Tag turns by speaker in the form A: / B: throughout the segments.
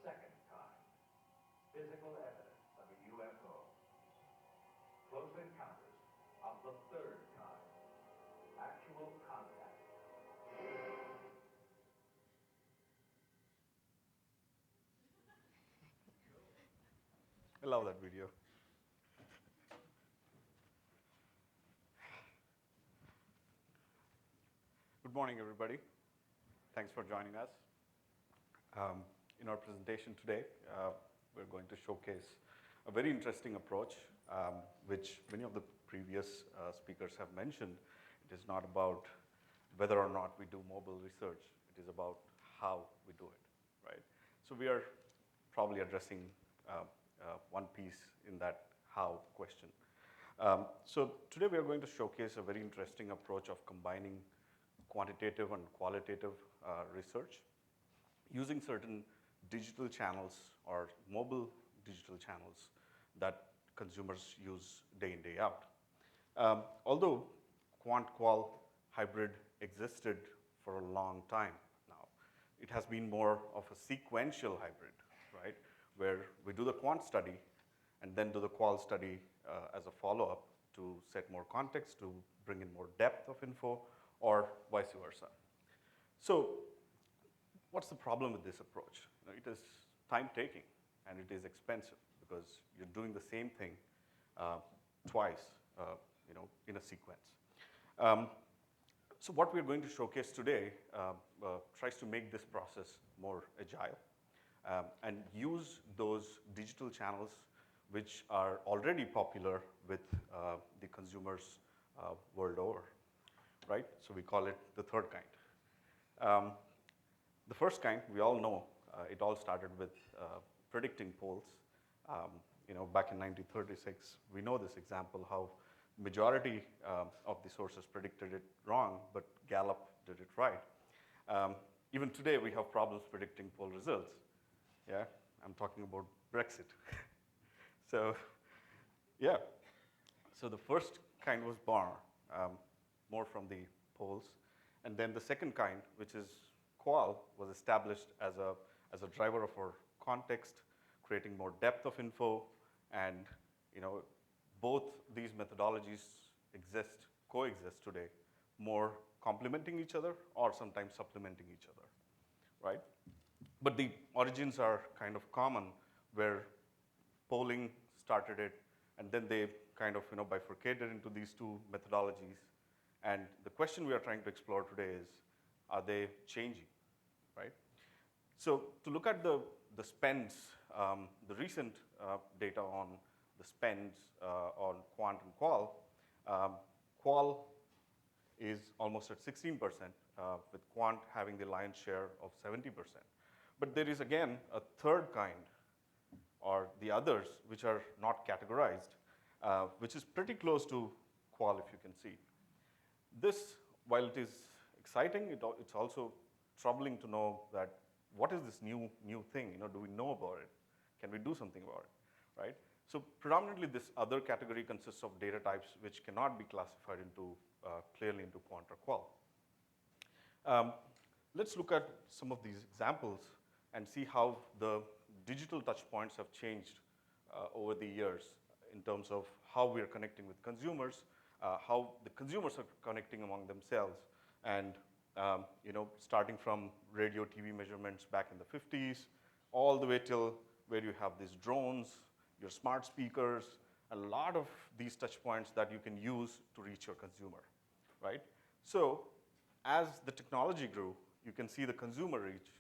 A: second kind, physical evidence of a UFO. Close encounters of the third kind, actual contact.
B: I love that video. Good morning, everybody. Thanks for joining us. In our presentation today, we're going to showcase a very interesting approach, which many of the previous speakers have mentioned. It is not about whether or not we do mobile research. It is about how we do it, right? So we are probably addressing one piece in that how question. So today we are going to showcase a very interesting approach of combining quantitative and qualitative research using certain digital channels or mobile digital channels that consumers use day in, day out. Although quant-qual hybrid existed for a long time now, it has been more of a sequential hybrid, right? Where we do the quant study and then do the qual study as a follow-up to set more context, to bring in more depth of info, or vice versa. So what's the problem with this approach? It is time-taking and it is expensive because you're doing the same thing twice, in a sequence. So what we're going to showcase today tries to make this process more agile and use those digital channels which are already popular with the consumers world over, right? So we call it the third kind. The first kind, we all know, it all started with predicting polls. Back in 1936, we know this example, how majority of the sources predicted it wrong, but Gallup did it right. Even today, we have problems predicting poll results. Yeah, I'm talking about Brexit. So, yeah. So the first kind was born, more from the polls. And then the second kind, which is qual, was established as a driver of our context, creating more depth of info. And both these methodologies coexist today, more complementing each other or sometimes supplementing each other, right? But the origins are kind of common, where polling started it, and then they kind of bifurcated into these two methodologies. And the question we are trying to explore today is, are they changing, right? So to look at the spends, the recent data on the spends on quant and qual, qual is almost at 16%, with quant having the lion's share of 70%. But there is, again, a third kind, or the others, which are not categorized, which is pretty close to qual, if you can see. This, while it is exciting, it's also troubling to know that what is this new thing? Do we know about it? Can we do something about it, right? So predominantly, this other category consists of data types which cannot be classified into clearly into quant or qual. Let's look at some of these examples and see how the digital touch points have changed over the years in terms of how we are connecting with consumers, how the consumers are connecting among themselves, and starting from radio, TV measurements back in the 50s, all the way till where you have these drones, your smart speakers, a lot of these touch points that you can use to reach your consumer, right? So as the technology grew, you can see the consumer reach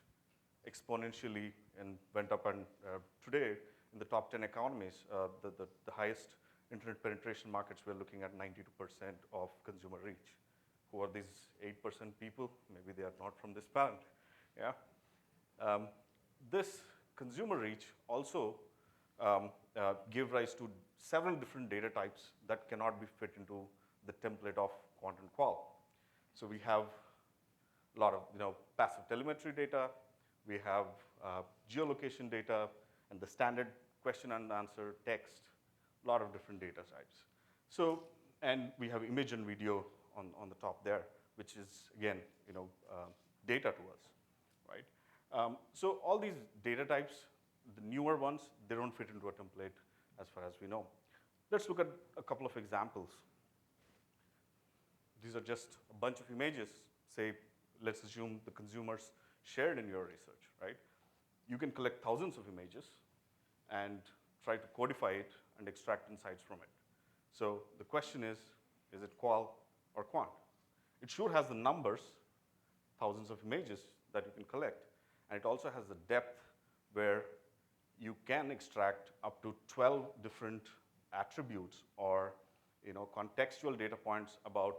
B: exponentially and went up, and today in the top 10 economies, the highest internet penetration markets, we're looking at 92% of consumer reach. Who are these 8% people? Maybe they are not from this planet, yeah? This consumer reach also give rise to several different data types that cannot be fit into the template of quant and qual. So we have a lot of passive telemetry data, we have geolocation data, and the standard question and answer text, a lot of different data types. So, and we have image and video on the top there, which is, again, data to us, right? So all these data types the newer ones, they don't fit into a template as far as we know. Let's look at a couple of examples. These are just a bunch of images. Say, let's assume the consumers shared in your research, right? You can collect thousands of images and try to codify it and extract insights from it. So the question is it qual or quant? It sure has the numbers, thousands of images that you can collect, and it also has the depth where you can extract up to 12 different attributes or contextual data points about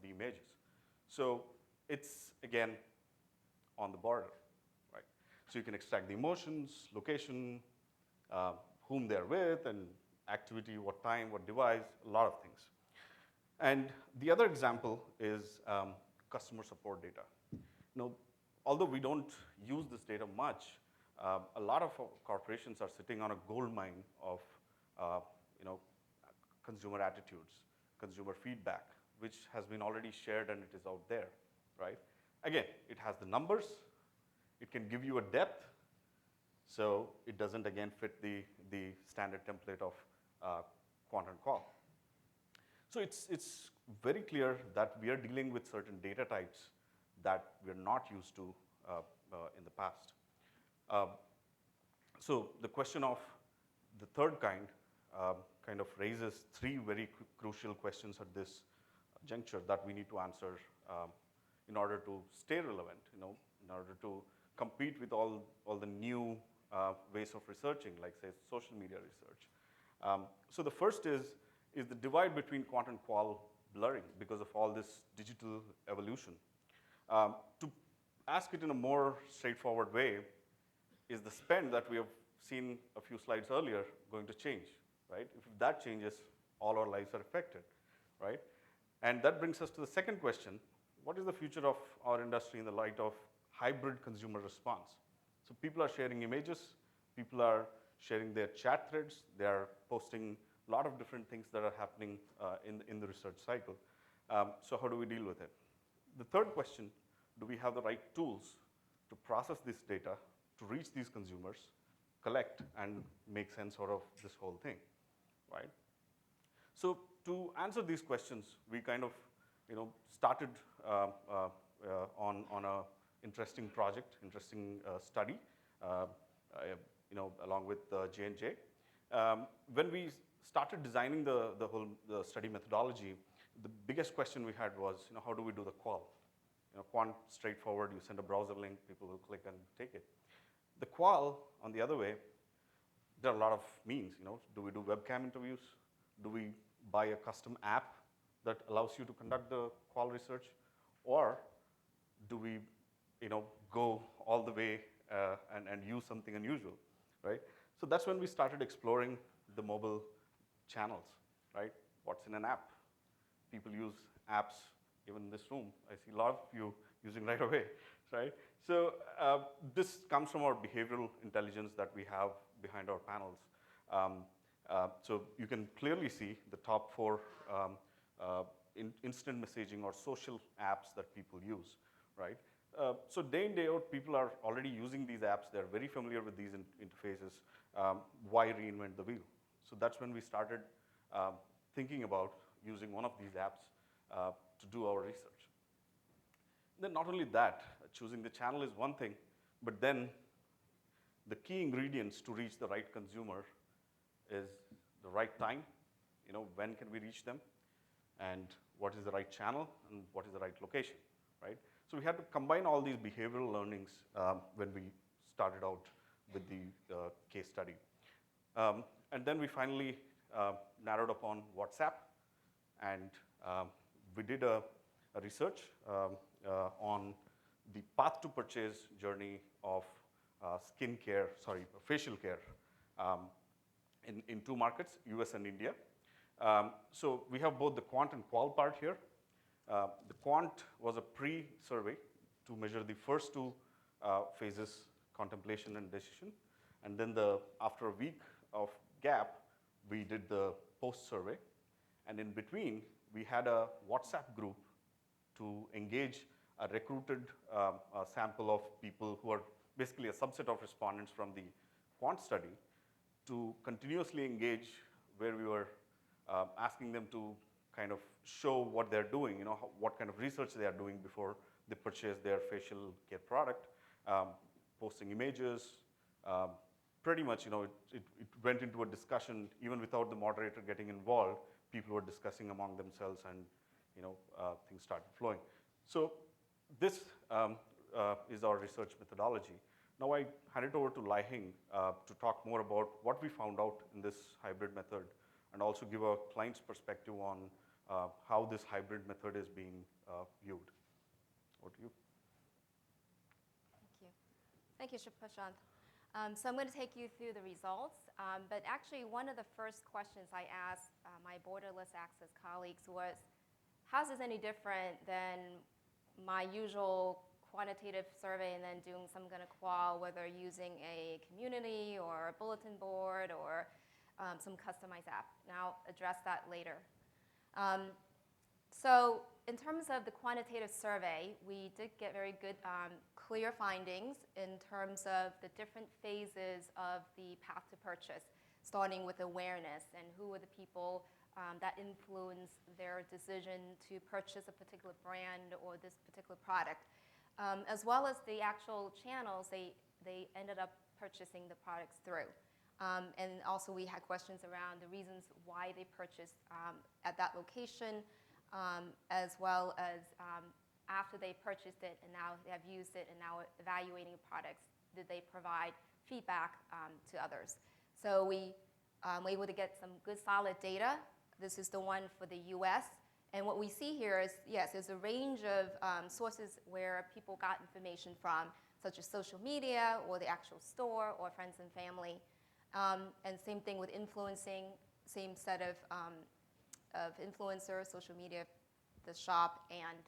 B: the images. So it's, again, on the border, right? So you can extract the emotions, location, whom they're with, and activity, what time, what device, a lot of things. And the other example is customer support data. Now, although we don't use this data much, a lot of corporations are sitting on a gold mine of consumer attitudes, consumer feedback, which has been already shared and it is out there, right? Again, it has the numbers, it can give you a depth, so it doesn't, again, fit the standard template of quant and qual. So it's very clear that we are dealing with certain data types that we're not used to in the past. So the question of the third kind kind of raises three very crucial questions at this juncture that we need to answer in order to stay relevant, in order to compete with all the new ways of researching, like, say, social media research. So the first is the divide between quant and qual blurring because of all this digital evolution. To ask it in a more straightforward way, is the spend that we have seen a few slides earlier going to change, right? If that changes, all our lives are affected, right? And that brings us to the second question: what is the future of our industry in the light of hybrid consumer response? So people are sharing images, people are sharing their chat threads, they are posting a lot of different things that are happening in the research cycle. So how do we deal with it? The third question: do we have the right tools to process this data, to reach these consumers, collect, and make sense out of this whole thing, right? So to answer these questions, we kind of started on a interesting project, interesting study, along with J&J. When we started designing the whole study methodology, the biggest question we had was, how do we do the qual? Quant, straightforward, you send a browser link, people will click and take it. The qual, on the other way, there are a lot of means. Do we do webcam interviews? Do we buy a custom app that allows you to conduct the qual research? Or do we go all the way and use something unusual, right? So that's when we started exploring the mobile channels, right? What's in an app? People use apps, even in this room. I see a lot of you using right away, right? So this comes from our behavioral intelligence that we have behind our panels. So you can clearly see the top 4 instant messaging or social apps that people use, right? So day in, day out, people are already using these apps. They're very familiar with these interfaces. Why reinvent the wheel? So that's when we started thinking about using one of these apps to do our research. Then not only that, choosing the channel is one thing, but then the key ingredients to reach the right consumer is the right time. When can we reach them? And what is the right channel? And what is the right location, right? So we had to combine all these behavioral learnings when we started out with the case study. And then we finally narrowed upon WhatsApp, and we did a research on the path to purchase journey of facial care in 2 markets, US and India. So we have both the quant and qual part here. The quant was a pre-survey to measure the first 2 phases, contemplation and decision. And then after a week of gap, we did the post-survey. And in between, we had a WhatsApp group to engage a recruited sample of people who are basically a subset of respondents from the quant study to continuously engage, where we were asking them to kind of show what they're doing, what kind of research they are doing before they purchase their facial care product, posting images. Pretty much, it went into a discussion even without the moderator getting involved. People were discussing among themselves, and things started flowing. So this is our research methodology. Now I hand it over to Lai Hing to talk more about what we found out in this hybrid method, and also give a client's perspective on how this hybrid method is being viewed. Over to you.
C: Thank you. Thank you, Prashant. So I'm going to take you through the results. But actually, one of the first questions I asked my borderless access colleagues was, how's this any different than my usual quantitative survey and then doing some kind of qual, whether using a community or a bulletin board or some customized app. And I'll address that later. So in terms of the quantitative survey, we did get very good, clear findings in terms of the different phases of the path to purchase, starting with awareness and who are the people that influence their decision to purchase a particular brand or this particular product, as well as the actual channels they ended up purchasing the products through. And also we had questions around the reasons why they purchased at that location, as well as after they purchased it and now they have used it and now evaluating products, did they provide feedback to others. So we were able to get some good solid data. This is the one for the US. And what we see here is, yes, there's a range of sources where people got information from, such as social media or the actual store or friends and family. And same thing with influencing, same set of influencers, social media, the shop, and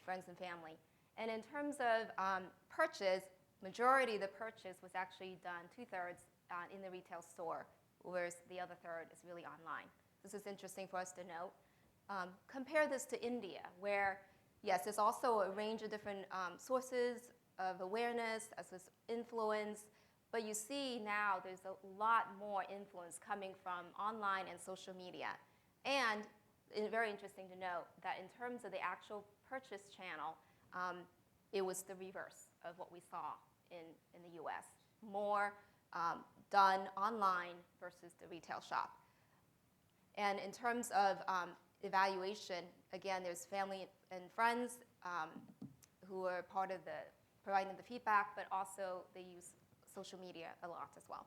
C: friends and family. And in terms of purchase, majority of the purchase was actually done 2/3 in the retail store, whereas the other third is really online. This is interesting for us to note. Compare this to India, where, yes, there's also a range of different sources of awareness as well as influence, but you see now there's a lot more influence coming from online and social media. And it's very interesting to note that in terms of the actual purchase channel, it was the reverse of what we saw in the US. More done online versus the retail shop. And in terms of evaluation, again, there's family and friends who are part of providing the feedback, but also they use social media a lot as well.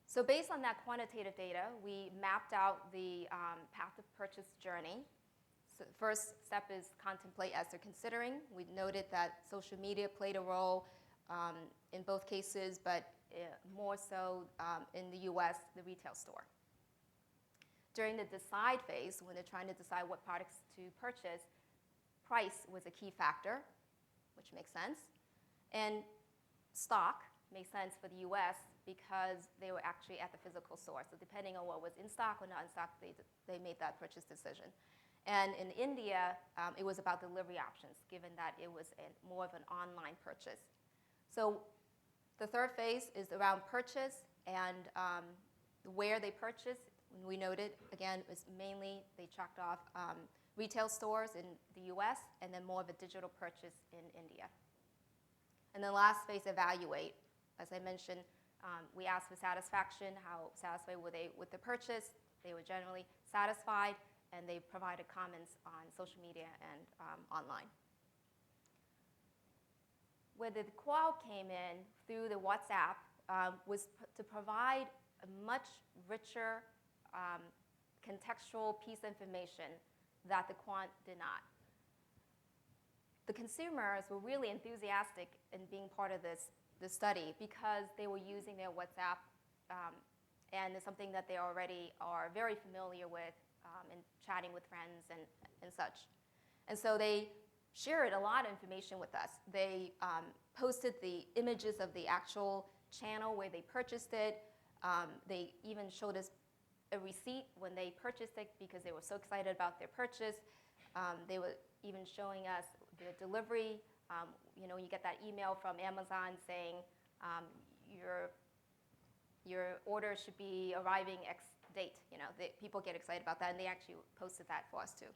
C: So based on that quantitative data, we mapped out the path of purchase journey. So the first step is contemplate as they're considering. We noted that social media played a role in both cases, but more so in the US, the retail store. During the decide phase, when they're trying to decide what products to purchase, price was a key factor, which makes sense. And stock makes sense for the US because they were actually at the physical store. So depending on what was in stock or not in stock, they made that purchase decision. And in India, it was about delivery options, given that it was more of an online purchase. So the third phase is around purchase and where they purchase. We noted, again, it was mainly they checked off retail stores in the US and then more of a digital purchase in India. And the last phase, evaluate. As I mentioned, we asked for satisfaction, how satisfied were they with the purchase. They were generally satisfied, and they provided comments on social media and online. Where the qual came in through the WhatsApp was to provide a much richer contextual piece of information that the quant did not. The consumers were really enthusiastic in being part of this study because they were using their WhatsApp and it's something that they already are very familiar with in chatting with friends and such. And so they shared a lot of information with us. They posted the images of the actual channel where they purchased it. They even showed us a receipt when they purchased it because they were so excited about their purchase. They were even showing us the delivery. You get that email from Amazon saying um, your order should be arriving X date. You know, people get excited about that, and they actually posted that for us too.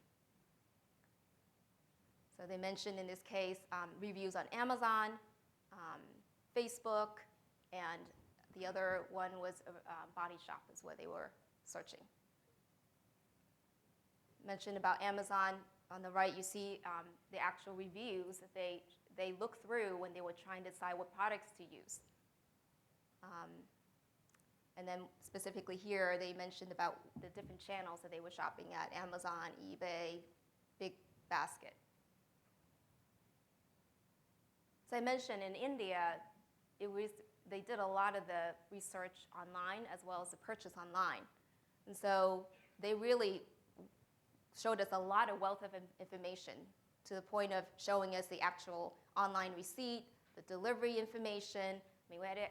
C: So they mentioned in this case reviews on Amazon, Facebook, and the other one was Body Shop is where they were searching. Mentioned about Amazon, on the right you see the actual reviews that they looked through when they were trying to decide what products to use. And then specifically here, they mentioned about the different channels that they were shopping at: Amazon, eBay, Big Basket. So I mentioned in India, they did a lot of the research online as well as the purchase online. And so they really showed us a lot of wealth of information, to the point of showing us the actual online receipt, the delivery information. I mean, we had to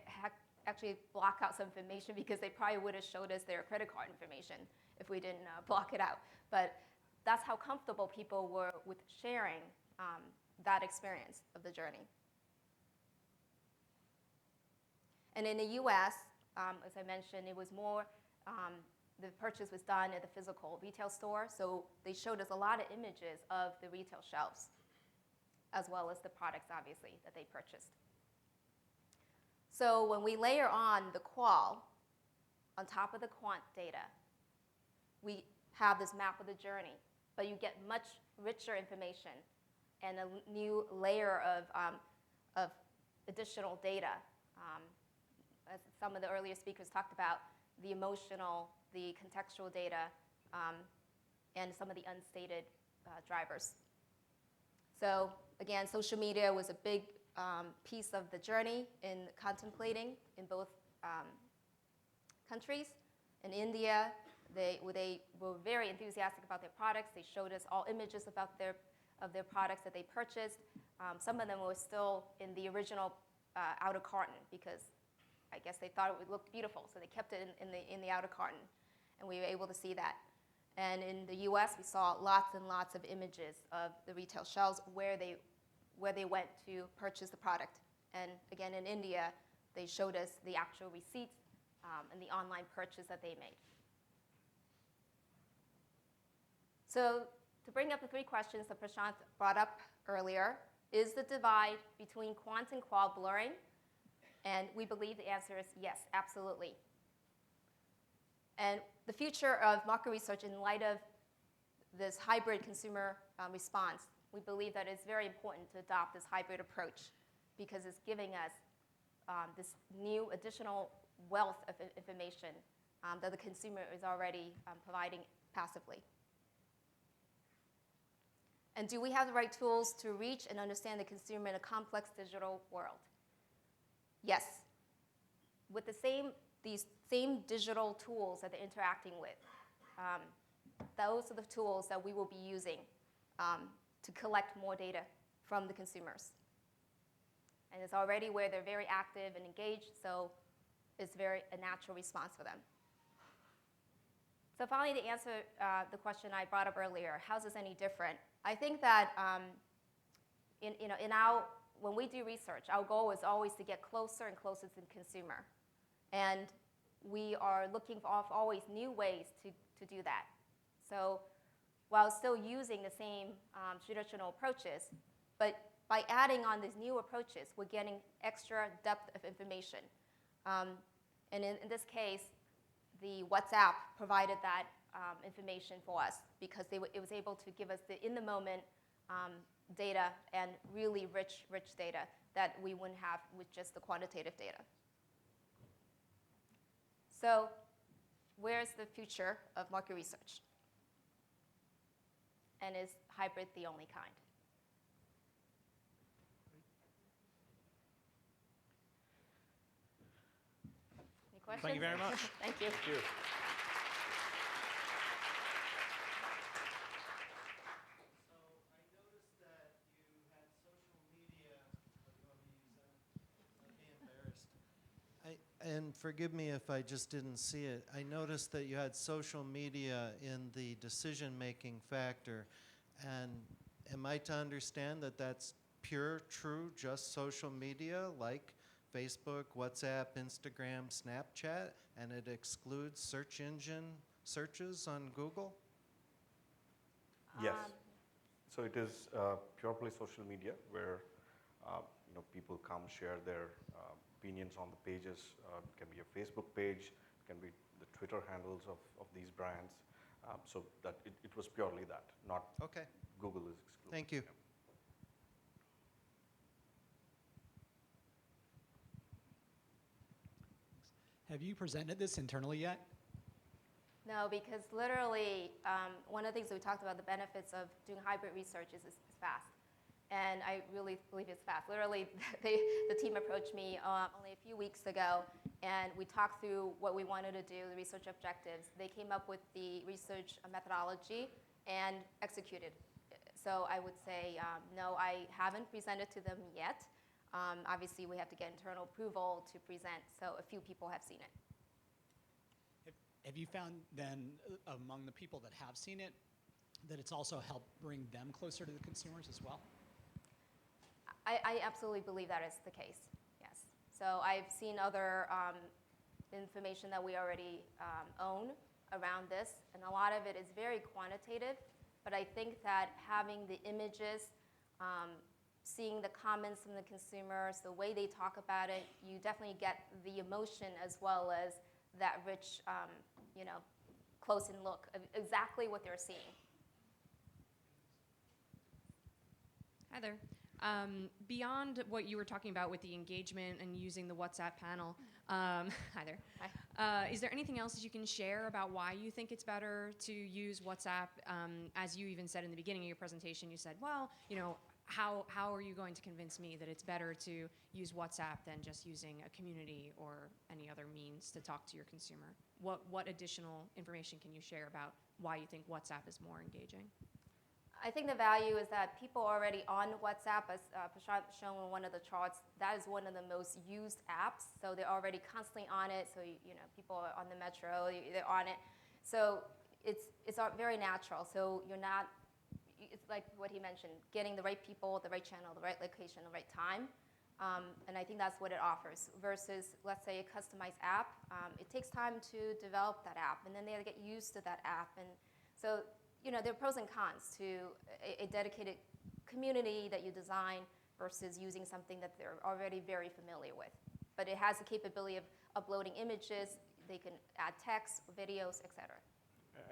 C: actually block out some information because they probably would have showed us their credit card information if we didn't block it out. But that's how comfortable people were with sharing that experience of the journey. And in the US, as I mentioned, it was more, the purchase was done at the physical retail store, so they showed us a lot of images of the retail shelves, as well as the products, obviously, that they purchased. So when we layer on the qual on top of the quant data, we have this map of the journey, but you get much richer information and a new layer of additional data. As some of the earlier speakers talked about, the emotional, the contextual data, and some of the unstated drivers. So again, social media was a big piece of the journey in contemplating in both countries. In India, they were very enthusiastic about their products. They showed us all images about their products that they purchased. Some of them were still in the original outer carton because I guess they thought it would look beautiful, so they kept it in the outer carton, and we were able to see that. And in the U.S., we saw lots and lots of images of the retail shelves where they went to purchase the product. And again, in India, they showed us the actual receipts and the online purchase that they made. So to bring up the three questions that Prashant brought up earlier, is the divide between quant and qual blurring? And we believe the answer is yes, absolutely. And the future of market research in light of this hybrid consumer response, we believe that it's very important to adopt this hybrid approach because it's giving us this new additional wealth of information that the consumer is already providing passively. And do we have the right tools to reach and understand the consumer in a complex digital world? Yes. With these same digital tools that they're interacting with, those are the tools that we will be using to collect more data from the consumers. And it's already where they're very active and engaged, so it's a natural response for them. So finally, to answer the question I brought up earlier, how's this any different? I think that when we do research, our goal is always to get closer and closer to the consumer. And we are looking for always new ways to do that. So while still using the same traditional approaches, but by adding on these new approaches, we're getting extra depth of information. And in this case, the WhatsApp provided that information for us because it was able to give us the in-the-moment data and really rich data that we wouldn't have with just the quantitative data. So where's the future of market research? And is hybrid the only kind? Any questions?
D: Thank you very much.
C: Thank you.
D: Thank you.
E: And forgive me if I just didn't see it. I noticed that you had social media in the decision-making factor. And am I to understand that that's pure, true, just social media, like Facebook, WhatsApp, Instagram, Snapchat, and it excludes search engine searches on Google?
B: Yes. So it is pure play social media where people come share their opinions on the pages. It can be a Facebook page, it can be the Twitter handles of these brands. So that it was purely that, not
E: Okay,
B: Google is exclusive.
E: thank you.
B: Yeah.
D: Have you presented this internally yet?
C: No, because literally, one of the things we talked about, the benefits of doing hybrid research is fast. And I really believe it's fast. Literally, the team approached me only a few weeks ago, and we talked through what we wanted to do, the research objectives. They came up with the research methodology and executed. So I would say, no, I haven't presented to them yet. Obviously, we have to get internal approval to present, so a few people have seen it.
D: Have you found then, among the people that have seen it, that it's also helped bring them closer to the consumers as well?
C: I absolutely believe that is the case, yes. So I've seen other information that we already own around this, and a lot of it is very quantitative, but I think that having the images, seeing the comments from the consumers, the way they talk about it, you definitely get the emotion as well as that rich, close-in look of exactly what they're seeing.
F: Hi there. Beyond what you were talking about with the engagement and using the WhatsApp panel, hi there.
C: Hi.
F: Is there anything else that you can share about why you think it's better to use WhatsApp? As you even said in the beginning of your presentation, you said, well, how are you going to convince me that it's better to use WhatsApp than just using a community or any other means to talk to your consumer? What additional information can you share about why you think WhatsApp is more engaging?
C: I think the value is that people already on WhatsApp, as Prashant shown in one of the charts, that is one of the most used apps. So they're already constantly on it. So people are on the metro, they're on it. So it's very natural. So you're not. It's like what he mentioned, getting the right people, the right channel, the right location, the right time. And I think that's what it offers. Versus, let's say, a customized app. It takes time to develop that app, and then they get used to that app. And so there are pros and cons to a dedicated community that you design versus using something that they're already very familiar with. But it has the capability of uploading images. They can add text, videos, etc.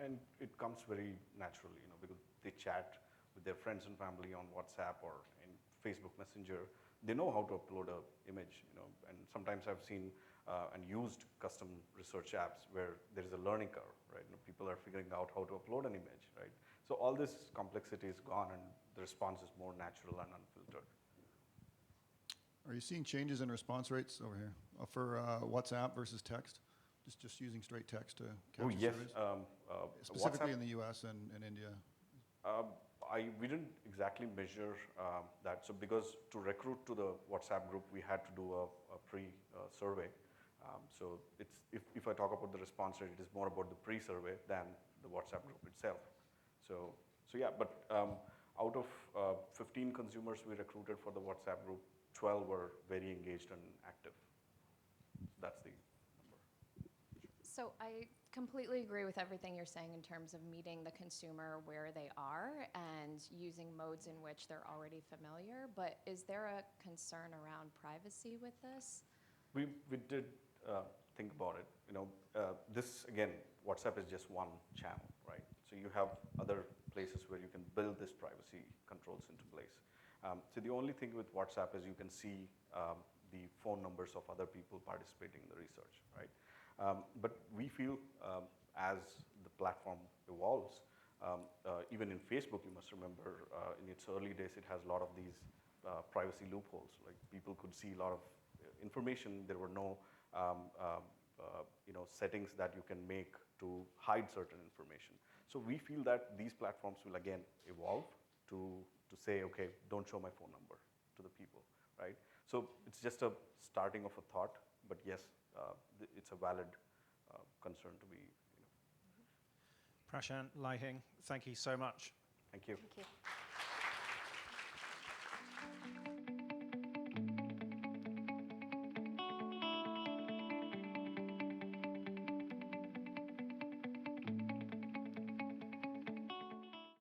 B: And it comes very naturally, because they chat with their friends and family on WhatsApp or in Facebook Messenger. They know how to upload an image, and sometimes I've seen and used custom research apps where there is a learning curve, right? People are figuring out how to upload an image, right? So all this complexity is gone, and the response is more natural and unfiltered.
G: Are you seeing changes in response rates over here for WhatsApp versus text? Just using straight text to capture
B: yes.
G: surveys?
B: WhatsApp,
G: Specifically in the US and India.
B: We didn't exactly measure that. So because to recruit to the WhatsApp group, we had to do a pre-survey. So if I talk about the response rate, it is more about the pre-survey than the WhatsApp group itself. So yeah, but out of 15 consumers we recruited for the WhatsApp group, 12 were very engaged and active. That's the number.
H: So I completely agree with everything you're saying in terms of meeting the consumer where they are and using modes in which they're already familiar, but is there a concern around privacy with this?
B: We did think about it. This again, WhatsApp is just one channel, right? So you have other places where you can build this privacy controls into place. So the only thing with WhatsApp is you can see the phone numbers of other people participating in the research, right? But we feel as the platform evolves, even in Facebook, you must remember in its early days, it has a lot of these privacy loopholes. Like people could see a lot of information. There were no settings that you can make to hide certain information. So we feel that these platforms will again evolve to say, okay, don't show my phone number to the people, right? So it's just a starting of a thought, but yes, it's a valid concern to be.
I: Prashant, Lai Hing, thank you so much.
B: Thank you.
C: Thank you.